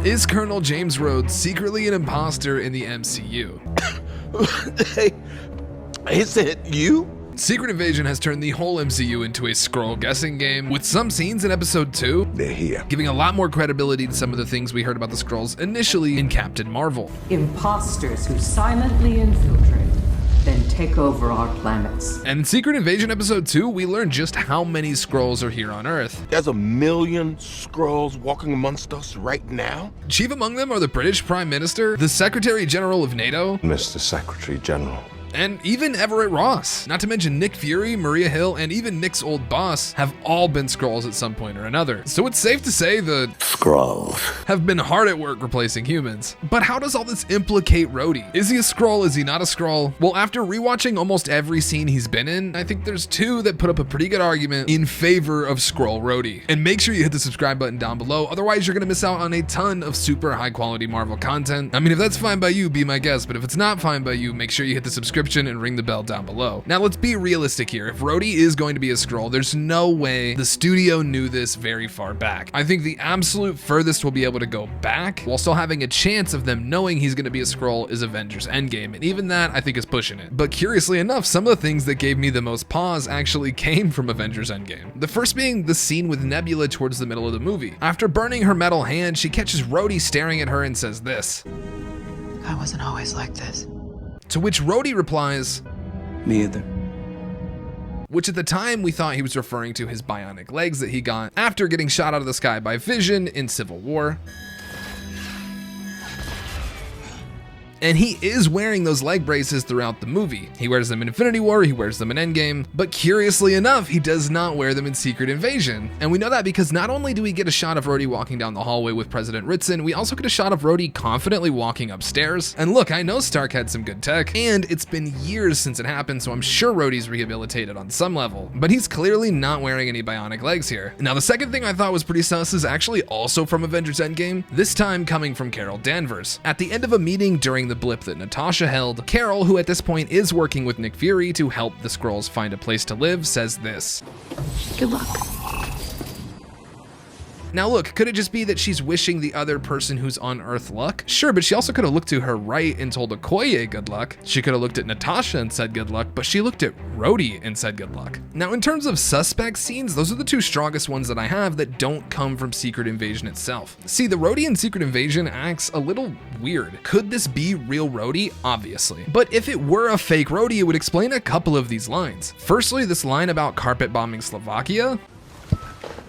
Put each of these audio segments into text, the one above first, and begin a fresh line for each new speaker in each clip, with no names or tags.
Is Colonel James Rhodes secretly an imposter in the MCU?
Hey, is it you?
Secret Invasion has turned the whole MCU into a Skrull guessing game, with some scenes in episode 2
They're here.
giving a lot more credibility to some of the things we heard about the Skrulls initially in Captain Marvel.
Imposters who silently infiltrate, then take over our planets.
And in Secret Invasion episode 2, we learned just how many Skrulls are here on Earth.
There's 1 million Skrulls walking amongst us right now?
Chief among them are the British Prime Minister, the Secretary General of NATO,
Mr. Secretary General.
and even Everett Ross. Not to mention Nick Fury, Maria Hill, and even Nick's old boss have all been Skrulls at some point or another. So it's safe to say the
Skrulls.
have been hard at work replacing humans. But how does all this implicate Rhodey? Is he a Skrull? Is he not a Skrull? Well, after rewatching almost every scene he's been in, I think there's 2 that put up a pretty good argument in favor of Skrull Rhodey. And make sure you hit the subscribe button down below, otherwise you're gonna miss out on a ton of super high quality Marvel content. I mean, if that's fine by you, be my guest, but if it's not fine by you, make sure you hit the subscription and ring the bell down below. Now let's be realistic here. If Rhodey is going to be a Skrull, there's no way the studio knew this very far back. I think the absolute furthest we'll be able to go back while still having a chance of them knowing he's going to be a Skrull is Avengers ENDGAME, and even that I think is pushing it. But curiously enough, some of the things that gave me the most pause actually came from Avengers ENDGAME. The first being the scene with Nebula towards the middle of the movie. After burning her metal hand, she catches Rhodey staring at her and says this.
I wasn't always like this.
To which Rhodey replies,
Me either.
which at the time we thought he was referring to his bionic legs that he got after getting shot out of the sky by Vision in Civil War. And he is wearing those leg braces throughout the movie. He wears them in Infinity War, he wears them in Endgame, but curiously enough, he does not wear them in Secret Invasion. And we know that because not only do we get a shot of Rhodey walking down the hallway with President Ritson, we also get a shot of Rhodey confidently walking upstairs. And look, I know Stark had some good tech, and it's been years since it happened, so I'm sure Rhodey's rehabilitated on some level, but he's clearly not wearing any bionic legs here. Now, the second thing I thought was pretty sus is actually also from Avengers Endgame, this time coming from Carol Danvers. At the end of a meeting during the blip that Natasha held, Carol, who at this point is working with Nick Fury to help the Skrulls find a place to live, says this.
Good luck.
Now look, could it just be that she's wishing the other person who's on Earth luck? Sure, but she also could have looked to her right and told Okoye good luck. She could have looked at Natasha and said good luck, but she looked at Rhodey and said good luck. Now in terms of suspect scenes, those are the 2 strongest ones that I have that don't come from Secret Invasion itself. See, the Rhodey in Secret Invasion acts a little weird. Could this be real Rhodey? Obviously. But if it were a fake Rhodey, it would explain a couple of these lines. Firstly, this line about carpet bombing Slovakia.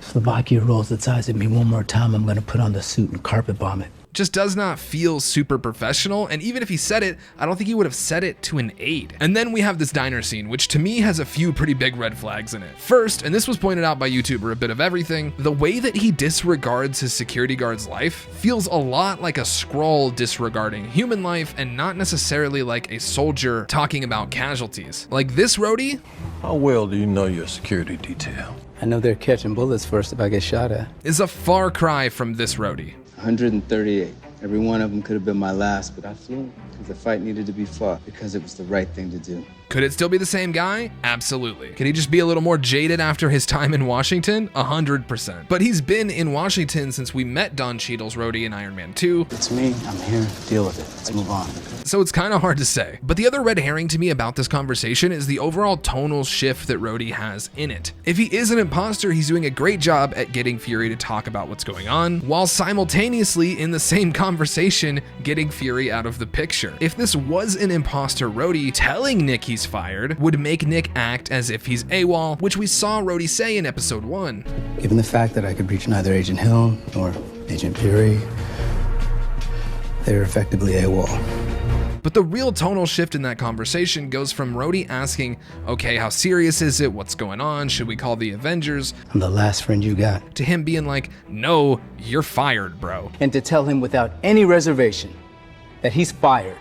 Slovakia rolls its eyes at me one more time, I'm gonna put on the suit and carpet bomb it.
Just does not feel super professional, and even if he said it, I don't think he would have said it to an aide. And then we have this diner scene, which to me has a few pretty big red flags in it. First, and this was pointed out by YouTuber A Bit of Everything, the way that he disregards his security guard's life feels a lot like a Skrull disregarding human life and not necessarily like a soldier talking about casualties. Like this Rhodey
How well do you know your security detail?
I know they're catching bullets first if I get shot at.
is a far cry from this Rhodey.
138. Every one of them could have been my last, but I flew because the fight needed to be fought because it was the right thing to do.
Could it still be the same guy? Absolutely. Could he just be a little more jaded after his time in Washington? 100%. But he's been in Washington since we met Don Cheadle's Rhodey in Iron Man 2.
It's me. I'm here. Deal with it. Let's move on.
So it's kind of hard to say. But the other red herring to me about this conversation is the overall tonal shift that Rhodey has in it. If he is an imposter, he's doing a great job at getting Fury to talk about what's going on, while simultaneously in the same conversation getting Fury out of the picture. If this was an imposter Rhodey, telling Nick he's fired would make Nick act as if he's AWOL, which we saw Rhodey say in episode 1.
Given the fact that I could reach neither Agent Hill nor Agent Fury, they're effectively AWOL.
But the real tonal shift in that conversation goes from Rhodey asking, okay, how serious is it? What's going on? Should we call the Avengers?
I'm the last friend you got.
To him being like, no, you're fired, bro.
And to tell him without any reservation that he's fired.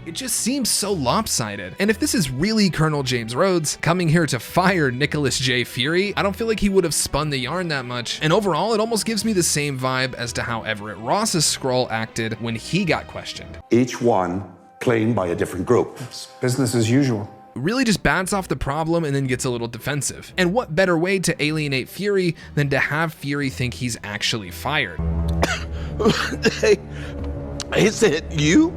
It just seems so lopsided. And if this is really Colonel James Rhodes coming here to fire Nicholas J. Fury, I don't feel like he would have spun the yarn that much. And overall, it almost gives me the same vibe as to how Everett Ross's Skrull acted when he got questioned.
Each one claimed by a different group.
It's business as usual.
Really just bats off the problem and then gets a little defensive. And what better way to alienate Fury than to have Fury think he's actually fired?
He said, you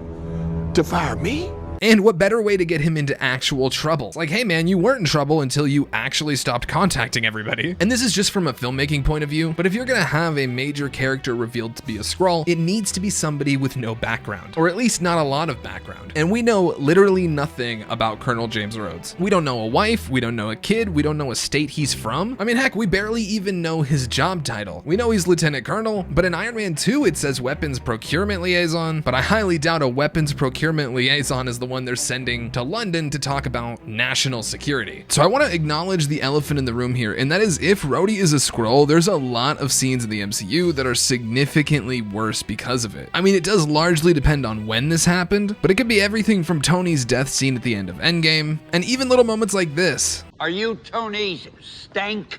to fire me?
And what better way to get him into actual trouble? It's like, hey man, you weren't in trouble until you actually stopped contacting everybody. And this is just from a filmmaking point of view, but if you're gonna have a major character revealed to be a Skrull, it needs to be somebody with no background, or at least not a lot of background. And we know literally nothing about Colonel James Rhodes. We don't know a wife, we don't know a kid, we don't know a state he's from. I mean, heck, we barely even know his job title. We know he's Lieutenant Colonel, but in Iron Man 2, it says Weapons Procurement Liaison, but I highly doubt a Weapons Procurement Liaison is the one they're sending to London to talk about national security. So I want to acknowledge the elephant in the room here, and that is if Rhodey is a Skrull, there's a lot of scenes in the MCU that are significantly worse because of it. I mean, it does largely depend on when this happened, but it could be everything from Tony's death scene at the end of ENDGAME, and even little moments like this.
Are you Tony's stank?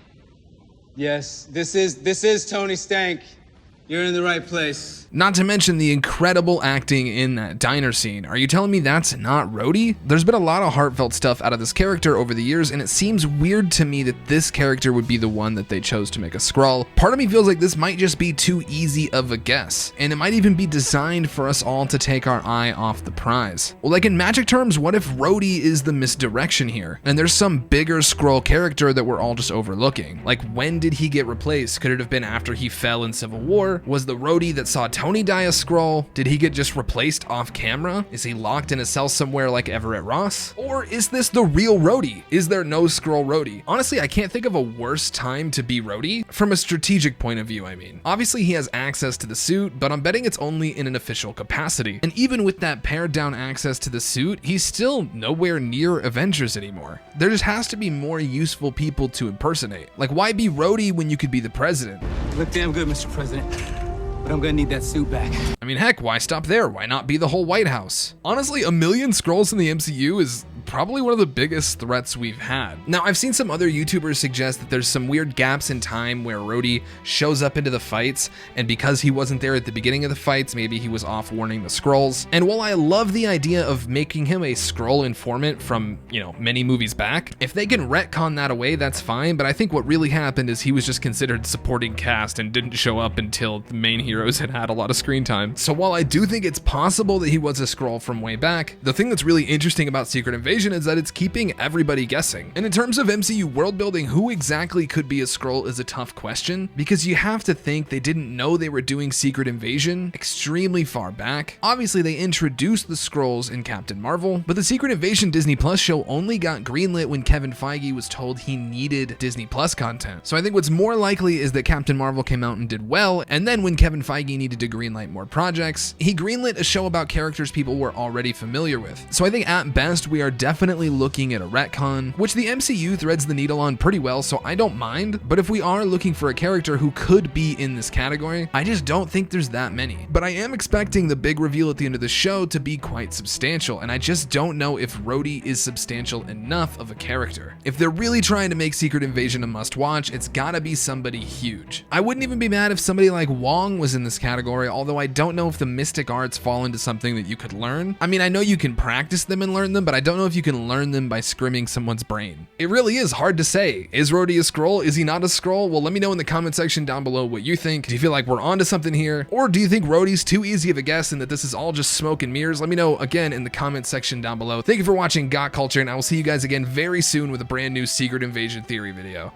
Yes, this is Tony Stank. You're in the right place.
Not to mention the incredible acting in that diner scene. Are you telling me that's not Rhodey? There's been a lot of heartfelt stuff out of this character over the years, and it seems weird to me that this character would be the one that they chose to make a Skrull. Part of me feels like this might just be too easy of a guess, and it might even be designed for us all to take our eye off the prize. Well, like in magic terms, what if Rhodey is the misdirection here, and there's some bigger Skrull character that we're all just overlooking? Like, when did he get replaced? Could it have been after he fell in Civil War? Was the Rhodey that saw Tony die a Skrull? Did he get just replaced off camera? Is he locked in a cell somewhere like Everett Ross? Or is this the real Rhodey? Is there no Skrull Rhodey? Honestly, I can't think of a worse time to be Rhodey, from a strategic point of view, I mean. Obviously he has access to the suit, but I'm betting it's only in an official capacity. And even with that pared down access to the suit, he's still nowhere near Avengers anymore. There just has to be more useful people to impersonate. Like, why be Rhodey when you could be the president?
You look damn good, Mr. President. But I'm gonna need that suit back.
I mean, heck, why stop there? Why not be the whole White House? Honestly, 1 million Skrulls in the MCU is probably one of the biggest threats we've had. Now, I've seen some other YouTubers suggest that there's some weird gaps in time where Rhodey shows up into the fights, and because he wasn't there at the beginning of the fights, maybe he was off warning the Skrulls. And while I love the idea of making him a Skrull informant from, many movies back, if they can retcon that away, that's fine, but I think what really happened is he was just considered supporting cast and didn't show up until the main heroes had a lot of screen time. So while I do think it's possible that he was a Skrull from way back, the thing that's really interesting about Secret Invasion is that it's keeping everybody guessing. And in terms of MCU world building, who exactly could be a Skrull is a tough question, because you have to think they didn't know they were doing Secret Invasion extremely far back. Obviously, they introduced the Skrulls in Captain Marvel, but the Secret Invasion Disney Plus show only got greenlit when Kevin Feige was told he needed Disney Plus content. So I think what's more likely is that Captain Marvel came out and did well, and then when Kevin Feige needed to greenlight more projects, he greenlit a show about characters people were already familiar with. So I think at best, we are definitely looking at a retcon, which the MCU threads the needle on pretty well, so I don't mind. But if we are looking for a character who could be in this category, I just don't think there's that many. But I am expecting the big reveal at the end of the show to be quite substantial, and I just don't know if Rhodey is substantial enough of a character. If they're really trying to make Secret Invasion a must-watch, it's gotta be somebody huge. I wouldn't even be mad if somebody like Wong was in this category, although I don't know if the mystic arts fall into something that you could learn. I mean, I know you can practice them and learn them, but I don't know if you can learn them by scrimming someone's brain. It really is hard to say. Is Rhodey a Skrull? Is he not a Skrull? Well, let me know in the comment section down below what you think. Do you feel like we're onto something here? Or do you think Rhodey's too easy of a guess and that this is all just smoke and mirrors? Let me know again in the comment section down below. Thank you for watching Got Culture, and I will see you guys again very soon with a brand new Secret Invasion theory video.